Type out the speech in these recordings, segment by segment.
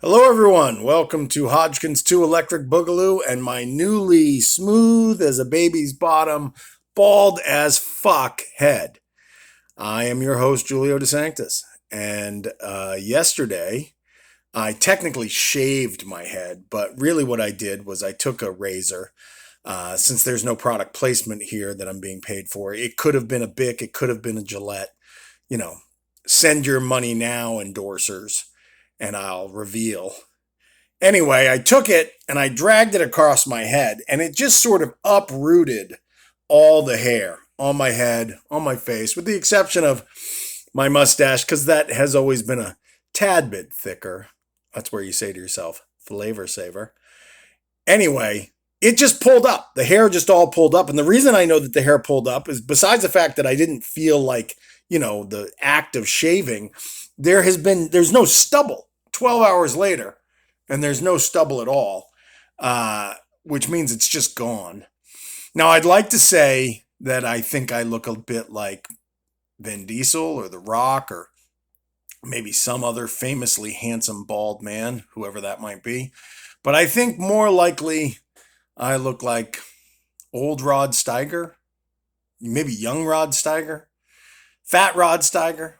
Hello, everyone. Welcome to Hodgkins 2 Electric Boogaloo and my newly smooth as a baby's bottom, bald as fuck head. I am your host, Julio DeSanctis. And yesterday, I technically shaved my head, but really what I did was I took a razor. Since there's no product placement here that I'm being paid for, it could have been a Bic, it could have been a Gillette. You know, send your money now, endorsers, and I'll reveal. Anyway, I took it and I dragged it across my head, and it just sort of uprooted all the hair on my head, on my face, with the exception of my mustache, because that has always been a tad bit thicker. That's where you say to yourself, flavor saver. Anyway, it just pulled up. The hair just all pulled up. And the reason I know that the hair pulled up is besides the fact that I didn't feel like, the act of shaving, there's no stubble 12 hours later, and there's no stubble at all, which means it's just gone. Now, I'd like to say that I think I look a bit like Vin Diesel or The Rock or maybe some other famously handsome bald man, whoever that might be. But I think more likely I look like old Rod Steiger, maybe young Rod Steiger, fat Rod Steiger,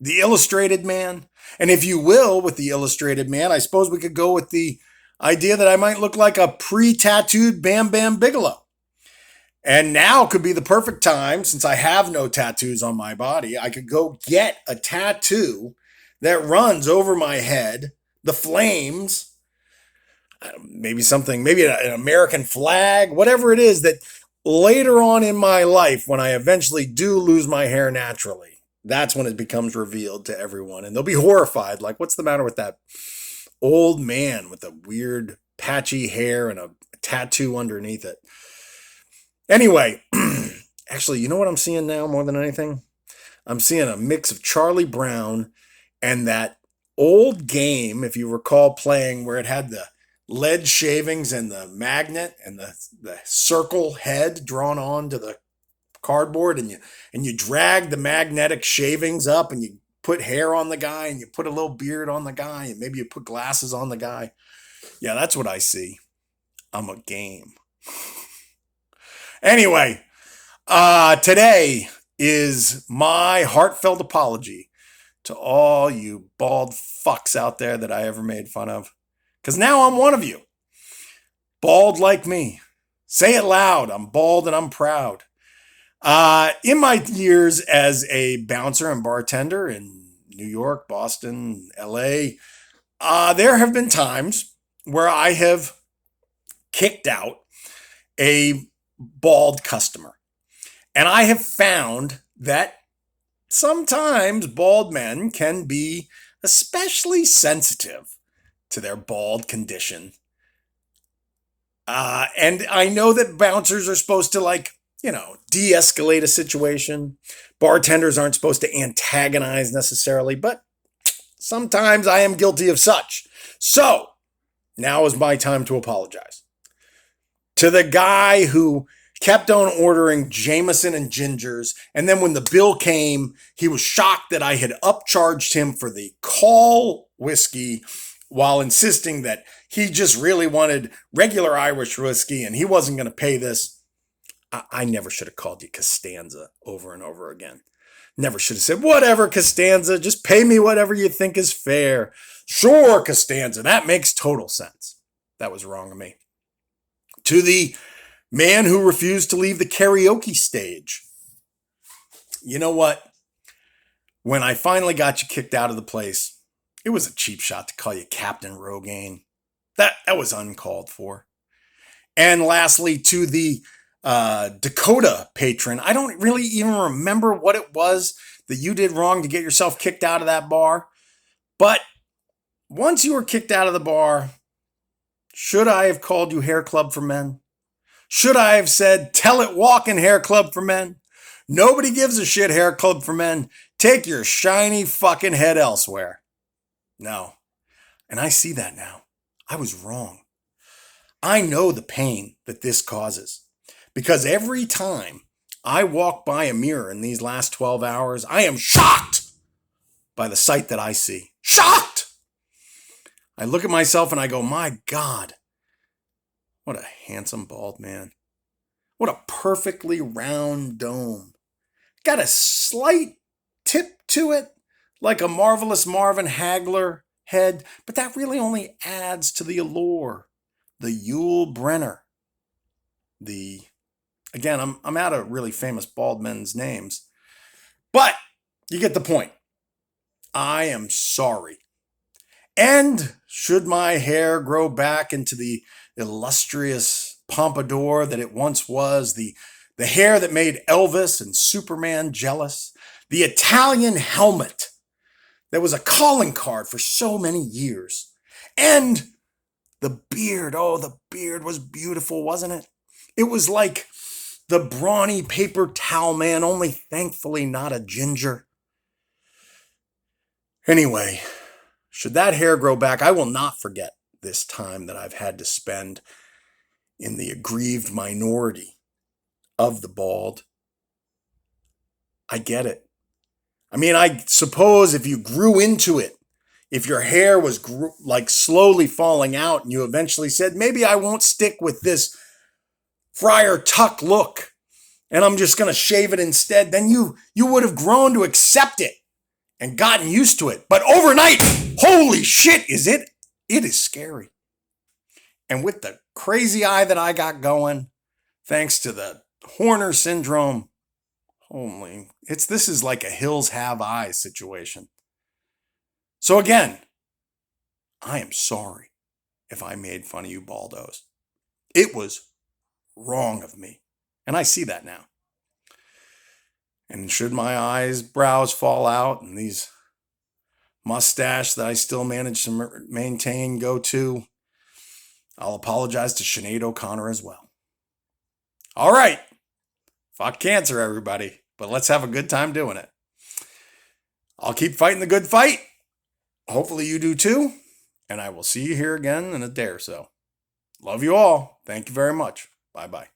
the Illustrated Man. And if you will, with the Illustrated Man, I suppose we could go with the idea that I might look like a pre-tattooed Bam Bam Bigelow. And now could be the perfect time, since I have no tattoos on my body, I could go get a tattoo that runs over my head, the flames, maybe an American flag, whatever it is that later on in my life, when I eventually do lose my hair naturally, that's when it becomes revealed to everyone. And they'll be horrified. Like, what's the matter with that old man with the weird patchy hair and a tattoo underneath it? Anyway, actually, you know what I'm seeing now more than anything? I'm seeing a mix of Charlie Brown and that old game, if you recall playing, where it had the lead shavings and the magnet and the circle head drawn onto the cardboard, and you drag the magnetic shavings up, and you put hair on the guy, and you put a little beard on the guy, and maybe you put glasses on the guy. Yeah, that's what I see. I'm a game. Anyway, today is my heartfelt apology to all you bald fucks out there that I ever made fun of. Because now I'm one of you. Bald like me. Say it loud. I'm bald and I'm proud. In my years as a bouncer and bartender in New York, Boston, LA, there have been times where I have kicked out a bald customer. And I have found that sometimes bald men can be especially sensitive to their bald condition. And I know that bouncers are supposed to de-escalate a situation. Bartenders aren't supposed to antagonize necessarily, but sometimes I am guilty of such. So now is my time to apologize to the guy who kept on ordering Jameson and gingers, and then when the bill came, he was shocked that I had upcharged him for the call whiskey while insisting that he just really wanted regular Irish whiskey and he wasn't going to pay this. I never should have called you Costanza over and over again. Never should have said, whatever, Costanza, just pay me whatever you think is fair. Sure, Costanza, that makes total sense. That was wrong of me. To the man who refused to leave the karaoke stage. You know what? When I finally got you kicked out of the place, it was a cheap shot to call you Captain Rogaine. That was uncalled for. And lastly, to the Dakota patron, I don't really even remember what it was that you did wrong to get yourself kicked out of that bar. But once you were kicked out of the bar, should I have called you Hair Club for Men? Should I have said, tell it walking Hair Club for Men? Nobody gives a shit, Hair Club for Men. Take your shiny fucking head elsewhere. No. And I see that now. I was wrong. I know the pain that this causes. Because every time I walk by a mirror in these last 12 hours, I am shocked by the sight that I see. Shocked! I look at myself and I go, my God, what a handsome bald man. What a perfectly round dome. Got a slight tip to it, like a Marvelous Marvin Hagler head, but that really only adds to the allure. The Yul Brynner. Again, I'm out of really famous bald men's names, but you get the point. I am sorry. And should my hair grow back into the illustrious pompadour that it once was, the hair that made Elvis and Superman jealous, the Italian helmet that was a calling card for so many years, and the beard. Oh, the beard was beautiful, wasn't it? It was like the brawny paper towel man, only thankfully not a ginger. Anyway, should that hair grow back, I will not forget this time that I've had to spend in the aggrieved minority of the bald. I get it. I mean, I suppose if you grew into it, if your hair was like slowly falling out and you eventually said, maybe I won't stick with this Friar Tuck look and I'm just going to shave it instead, then you would have grown to accept it and gotten used to it. But overnight, holy shit, it is scary. And with the crazy eye that I got going, thanks to the Horner syndrome, this is like a hills have eyes situation. So again, I am sorry if I made fun of you baldos. It was wrong of me. And I see that now. And should my brows fall out and these mustache that I still manage to maintain go to, I'll apologize to Sinead O'Connor as well. All right. Fuck cancer, everybody. But let's have a good time doing it. I'll keep fighting the good fight. Hopefully you do too. And I will see you here again in a day or so. Love you all. Thank you very much. Bye-bye.